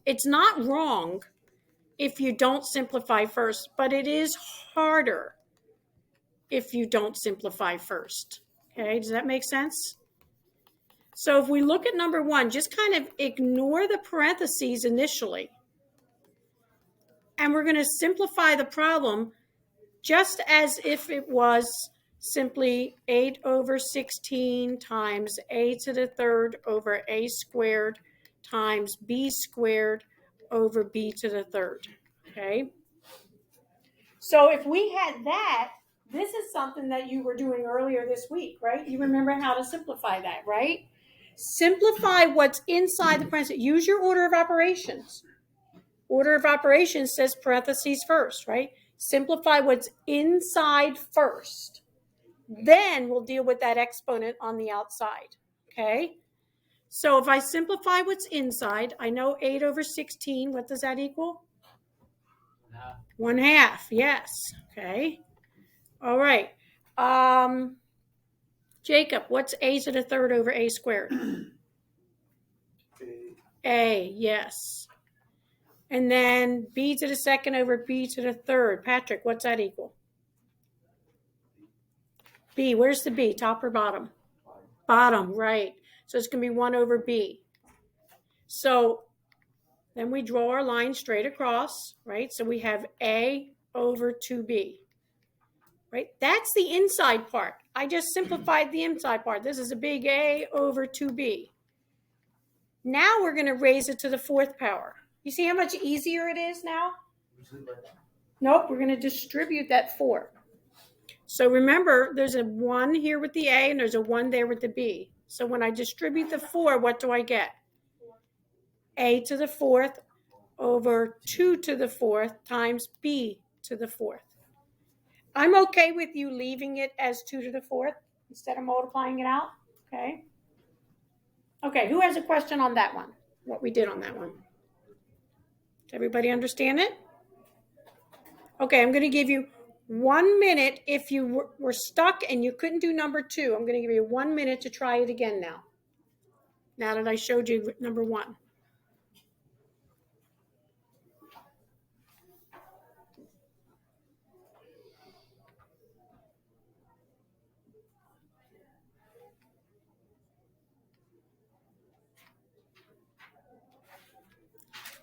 it's not wrong if you don't simplify first, but it is harder if you don't simplify first. Okay, does that make sense? So if we look at number 1, just kind of ignore the parentheses initially. And we're going to simplify the problem just as if it was simply 8 over 16 times a to the third over a squared times b squared over b to the third. Okay? So if we had that, this is something that you were doing earlier this week, right? You remember how to simplify that, right? Simplify what's inside the parentheses. Use your order of operations. Order of operations says parentheses first, right? Simplify what's inside first. Then we'll deal with that exponent on the outside, okay? So if I simplify what's inside, I know 8 over 16, what does that equal? 1/2, yes, okay. All right. Jacob, what's a to the third over a squared? A, yes. And then b to the second over b to the third. Patrick, what's that equal? B, where's the b? Top or bottom? Bottom, right. So it's going to be 1 over b. So then we draw our line straight across, right? So we have a over 2b, right? That's the inside part. I just simplified the inside part. This is a big A over 2b. Now we're going to raise it to the 4th power. You see how much easier it is now? Nope, we're going to distribute that 4. So remember, there's a 1 here with the A and there's a 1 there with the B. So when I distribute the 4, what do I get? A to the 4th over 2 to the 4th times B to the 4th. I'm okay with you leaving it as 2 to the 4th instead of multiplying it out. Okay. Okay, who has a question on that one? What we did on that one? Does everybody understand it? Okay, I'm going to give you 1 minute. If you were stuck and you couldn't do number 2, I'm going to give you 1 minute to try it again now. Now that I showed you number 1.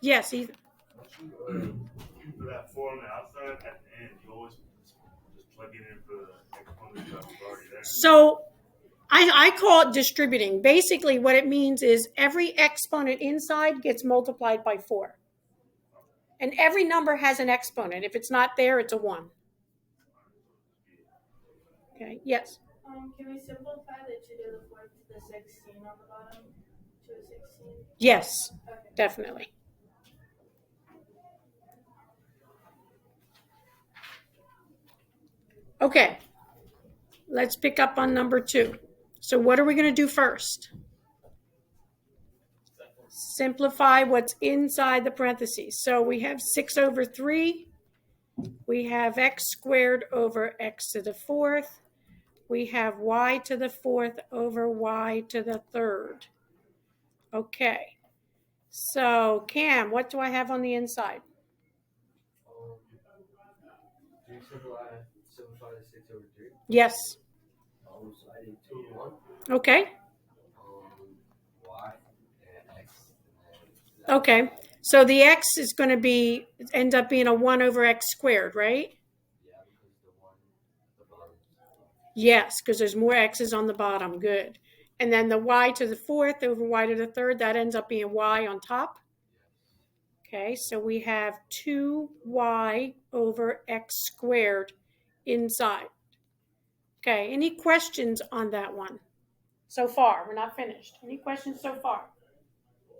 Yes, Ethan. For that 4 on the outside, at the end, you always just plug it in for the exponent that was already there. So I call it distributing. Basically, what it means is every exponent inside gets multiplied by 4. And every number has an exponent. If it's not there, it's a 1. Okay, yes? Can we simplify the 2 to the 4th to the 16 on the bottom? 2 to 16? Yes, Okay. definitely. Okay, let's pick up on number 2. So what are we going to do first? Simplify what's inside the parentheses. So we have 6 over 3. We have x squared over x to the 4th. We have y to the 4th over y to the 3rd. Okay. So, Cam, what do I have on the inside? Do you simplify the 6 over 3? Yes. So I did 2 and 1. Okay. Y and x. Okay. So the x is going to end up being a 1 over x squared, right? Yeah, because the 1 at the bottom. Yes, because there's more x's on the bottom. Good. And then the y to the 4th over y to the 3rd, that ends up being y on top. Okay, so we have 2y over x squared inside. Okay, any questions on that one so far? We're not finished. Any questions so far?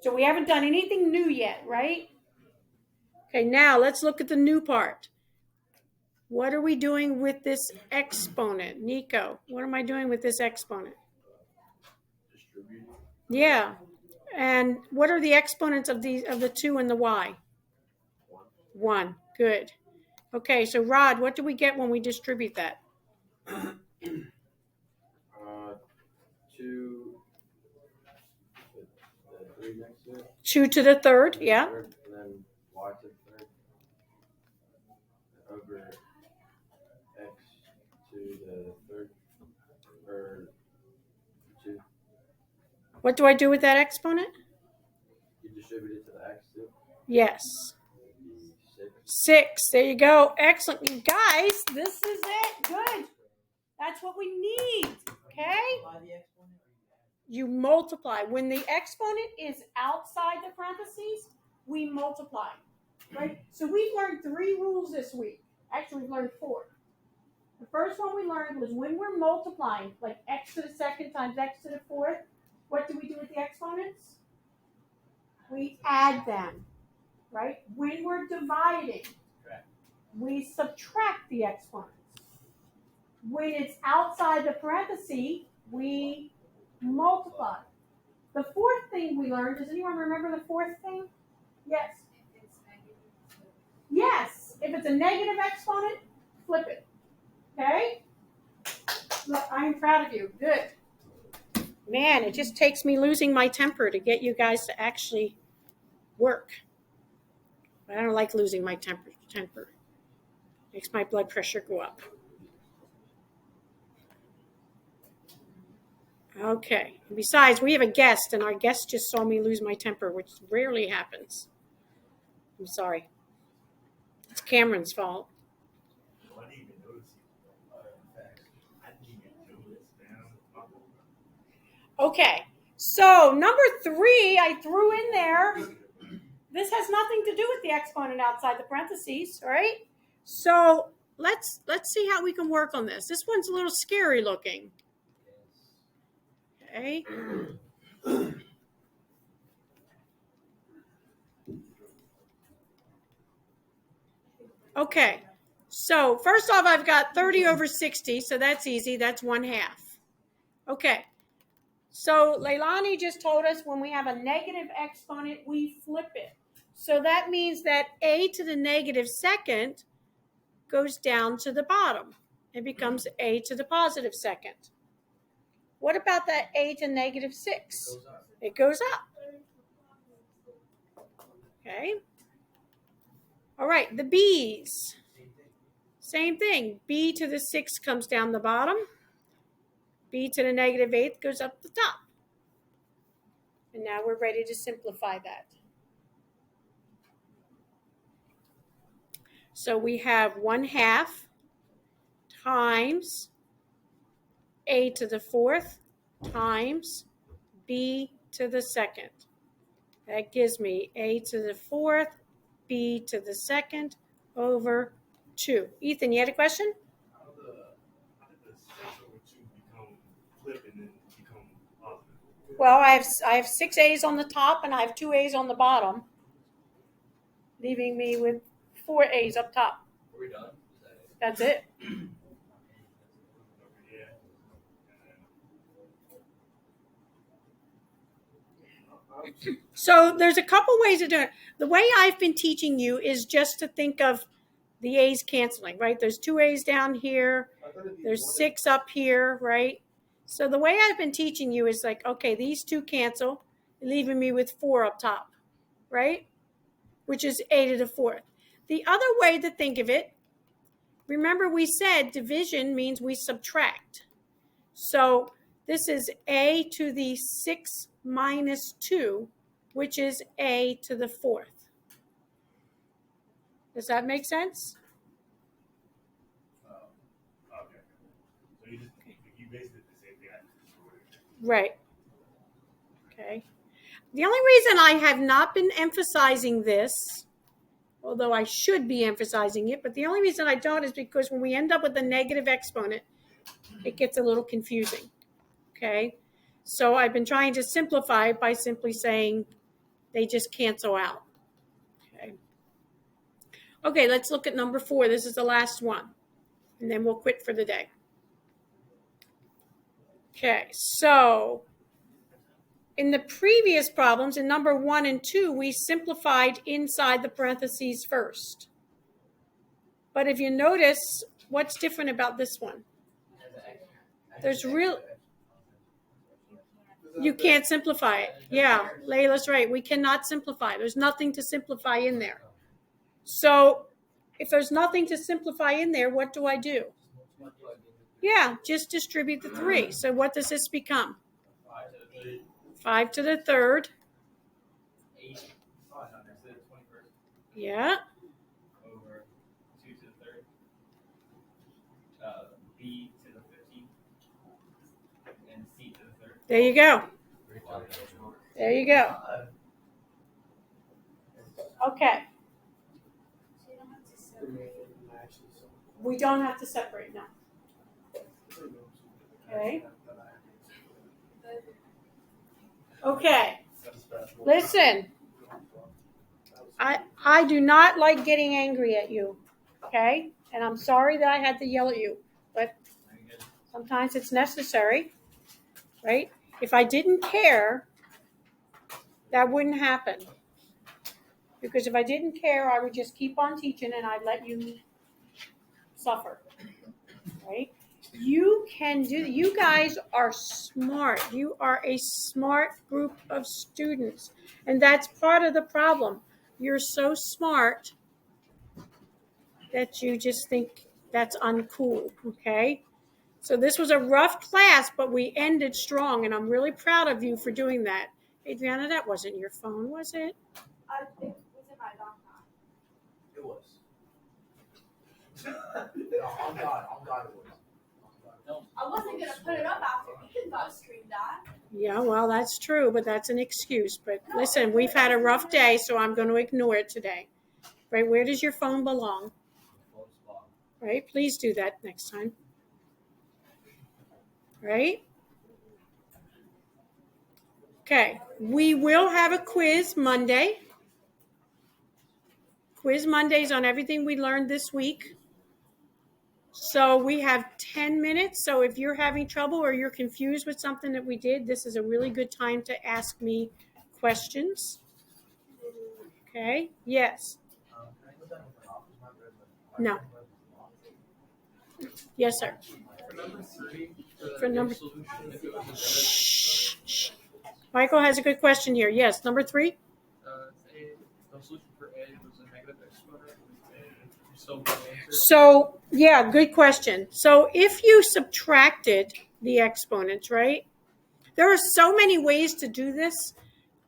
So we haven't done anything new yet, right? Okay, now let's look at the new part. What are we doing with this exponent? Nico, what am I doing with this exponent? Distribute. Yeah. And what are the exponents of the 2 and the y? 1. Good. Okay, so Rod, what do we get when we distribute that? 2 with the 3 next to it. 2 to the third, yeah. Third, and then y to the third over x to the third, or 2. What do I do with that exponent? You distribute it to the x too. Yes. 6. 6. There you go. Excellent. You guys, this is it. Good. That's what we need. Okay? You multiply. When the exponent is outside the parentheses, we multiply. Right? So we've learned 3 rules this week. Actually, we've learned 4. The first one we learned was when we're multiplying, like x to the second times x to the fourth, what do we do with the exponents? We add them. Right? When we're dividing, we subtract the exponents. When it's outside the parenthesis, we multiply. The fourth thing we learned, does anyone remember the fourth thing? Yes. Yes. If it's a negative exponent, flip it. Okay? Look, I'm proud of you. Good. Man, it just takes me losing my temper to get you guys to actually work. I don't like losing my temper. Makes my blood pressure go up. Okay. Besides, we have a guest, and our guest just saw me lose my temper, which rarely happens. I'm sorry. It's Cameron's fault. I didn't even notice you. I didn't even notice, man. Okay. So number 3, I threw in there. This has nothing to do with the exponent outside the parentheses, right? So let's see how we can work on this. This one's a little scary looking. Okay. Okay. So first off, I've got 30 over 60, so that's easy. That's 1/2. Okay. So Leilani just told us when we have a negative exponent, we flip it. So that means that a to the negative second goes down to the bottom. It becomes a to the positive second. What about that a to negative 6? It goes up. Okay. All right, the b's. Same thing. B to the 6 comes down the bottom. B to the negative 8th goes up the top. And now we're ready to simplify that. So we have 1/2 times a to the 4th times b to the 2nd. That gives me a to the 4th, b to the 2nd over 2. Ethan, you had a question? How did the 6 over 2 become flip and then become positive? Well, I have 6 a's on the top and I have 2 a's on the bottom, leaving me with 4 a's up top. Are we done? That's it. Yeah. So there's a couple ways of doing it. The way I've been teaching you is just to think of the a's canceling, right? There's 2 a's down here. There's 6 up here, right? So the way I've been teaching you is like, okay, these 2 cancel, leaving me with 4 up top, right? Which is a to the 4th. The other way to think of it, remember we said division means we subtract. So this is a to the 6 minus 2, which is a to the 4th. Does that make sense? Okay. So you basically did the same thing I did. Right. Okay. The only reason I have not been emphasizing this, although I should be emphasizing it, but the only reason I don't is because when we end up with a negative exponent, it gets a little confusing. Okay. So I've been trying to simplify it by simply saying they just cancel out. Okay. Okay, let's look at number 4. This is the last one. And then we'll quit for the day. Okay, so in the previous problems, in number 1 and 2, we simplified inside the parentheses first. But if you notice, what's different about this one? There's real... You can't simplify it. Yeah, Layla's right. We cannot simplify. There's nothing to simplify in there. So if there's nothing to simplify in there, what do I do? Yeah, just distribute the 3. So what does this become? 5 to the third. Yeah. Over 2 to the third. B to the 15th. And C to the third. There you go. There you go. Okay. So you don't have to separate. We don't have to separate now. Okay. Okay. Listen. I do not like getting angry at you. Okay? And I'm sorry that I had to yell at you. But sometimes it's necessary. Right? If I didn't care, that wouldn't happen. Because if I didn't care, I would just keep on teaching and I'd let you suffer. Right? You can do, you guys are smart. You are a smart group of students. And that's part of the problem. You're so smart that you just think that's uncool. Okay? So this was a rough class, but we ended strong, and I'm really proud of you for doing that. Adriana, that wasn't your phone, was it? It was in my backpack. It was. On God it was. I wasn't gonna put it up after Ethan got screamed at. Yeah, well, that's true, but that's an excuse. But listen, we've had a rough day, so I'm going to ignore it today. Right? Where does your phone belong? Right? Please do that next time. Right? Okay. We will have a quiz Monday. Quiz Mondays on everything we learned this week. So we have 10 minutes. So if you're having trouble or you're confused with something that we did, this is a really good time to ask me questions. Okay? Yes. No. Yes, sir. For number 3, For number- solution, if it was a Shh, shh. Michael has a good question here. Yes, number 3. the solution for A was a negative exponent with a so answer. So, yeah, good question. So if you subtracted the exponents, right? There are so many ways to do this.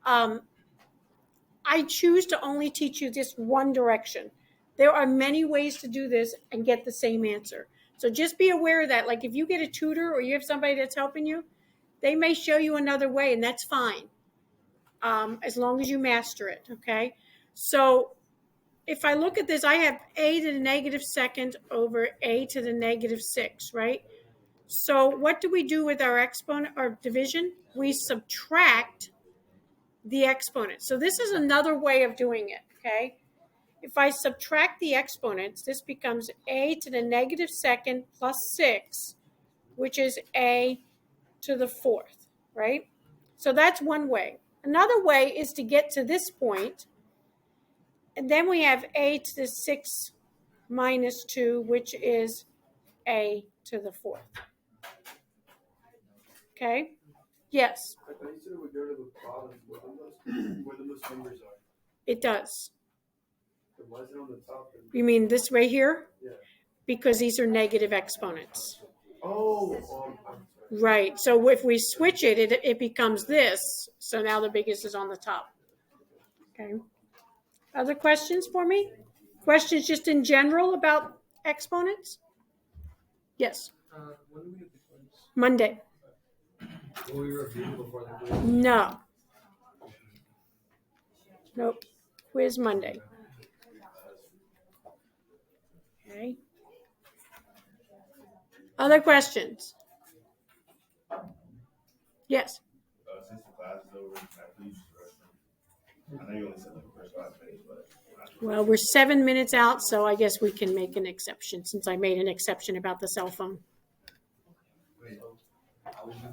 I choose to only teach you this one direction. There are many ways to do this and get the same answer. So just be aware of that. Like if you get a tutor or you have somebody that's helping you, they may show you another way, and that's fine. As long as you master it, okay? So if I look at this, I have a to the negative second over a to the negative 6, right? So what do we do with our exponent or division? We subtract the exponent. So this is another way of doing it, okay? If I subtract the exponents, this becomes a to the negative second plus 6, which is a to the 4th, right? So that's one way. Another way is to get to this point, and then we have a to the 6 minus 2, which is a to the 4th. Okay? Yes, I thought you said it would go to the bottom where the most numbers are. it does. Then why is it on the top? You mean this way here? Yeah. Because these are negative exponents. Oh, I'm sorry. Right. So if we switch it, it becomes this. So now the biggest is on the top. Okay. Other questions for me? Questions just in general about exponents? Yes. When do we get the quiz? Monday. Will we review before the quiz? No. Nope. Quiz Monday. Okay. Other questions? Yes. Since the class is over, can I please use the restroom? I know you only said like the first 5 minutes, but. Well, we're 7 minutes out, so I guess we can make an exception since I made an exception about the cell phone.